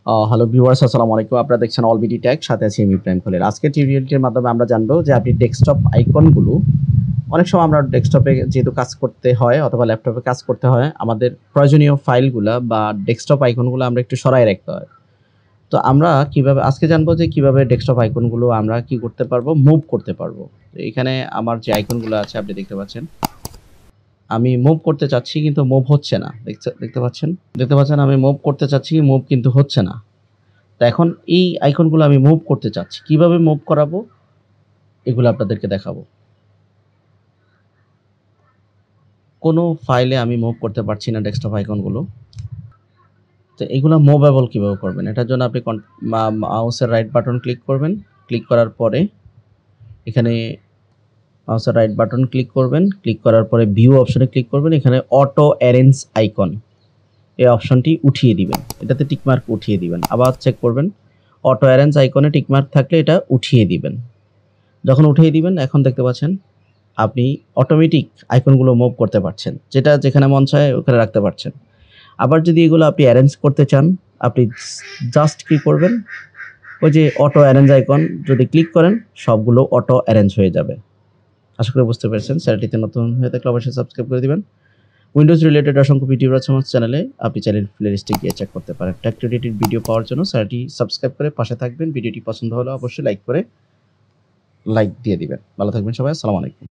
Hello viewers, আসসালামু আলাইকুম। আপনারা দেখছেন অলবিডি টেক, সাথে আছি আমি ইব্রাহিম খলিল। আজকের টিউটোরিয়ালটির মাধ্যমে আমরা জানবো যে আপনি ডেস্কটপ আইকনগুলো অনেক সময় আমরা ডেস্কটপে যেহেতু কাজ করতে হয় অথবা ল্যাপটপে কাজ করতে হয়, আমাদের প্রয়োজনীয় ফাইলগুলা বা ডেস্কটপ আইকনগুলো আমরা একটু সরায় রাখতে হয়। তো আমরা কিভাবে আজকে জানবো যে কিভাবে ডেস্কটপ আইকনগুলো আমরা কি করতে পারবো, মুভ করতে পারবো। তো এখানে আমার যে আইকনগুলো আছে আপনি দেখতে পাচ্ছেন, আমি মুভ করতে চাচ্ছি কিন্তু মুভ হচ্ছে না। দেখতে পাচ্ছেন আমি মুভ করতে চাচ্ছি, মুভ কিন্তু হচ্ছে না। তো এখন এই আইকনগুলো আমি মুভ করতে চাচ্ছি। কিভাবে মুভ করাবো? এগুলো আপনাদেরকে দেখাবো। কোনো ফাইলে আমি মুভ করতে পারছি না ডেস্কটপ আইকনগুলো। তো এগুলো মুভেবল কিভাবে করবেন? এটার জন্য আপনি মাউসের রাইট বাটন ক্লিক করবেন। ক্লিক করার পরে এখানে মাউসের রাইট বাটন ক্লিক করবেন। ক্লিক করার পরে ভিউ অপশনে ক্লিক করবেন। এখানে অটো অ্যারেঞ্জ আইকন এই অপশনটি উঠিয়ে দিবেন। এটাতে টিক মার্ক উঠিয়ে দিবেন। আবার চেক করবেন। অটো অ্যারেঞ্জ আইকনে টিক মার্ক থাকলে এটা উঠিয়ে দিবেন। যখন উঠিয়ে দিবেন, এখন দেখতে পাচ্ছেন আপনি অটোমেটিক আইকনগুলো মুভ করতে পারছেন। যেটা যেখানে মন চায় ওখানে রাখতে পারছেন। আবার যদি এগুলো আপনি অ্যারেঞ্জ করতে চান, আপনি জাস্ট কি করবেন? ওই যে অটো অ্যারেঞ্জ আইকন যদি ক্লিক করেন, সবগুলো অটো অ্যারেঞ্জ হয়ে যাবে। আশা করি বুঝতে পেরেছেন। চ্যানেলটিতে নতুন হয়ে থাকলে অবশ্যই সাবস্ক্রাইব করে দিবেন। উইন্ডোজ রিলেটেড অসংখ্য ভিডিও রয়েছে আমার চ্যানেলে। আপনি চ্যানেল প্লেলিস্টে গিয়ে চেক করতে পারেন। টেক রিলেটেড ভিডিও পাওয়ার জন্য চ্যানেলটি সাবস্ক্রাইব করে পাশে থাকবেন। ভিডিওটি পছন্দ হলে অবশ্যই লাইক দিয়ে দিবেন। ভালো থাকবেন সবাই। আসসালামু আলাইকুম।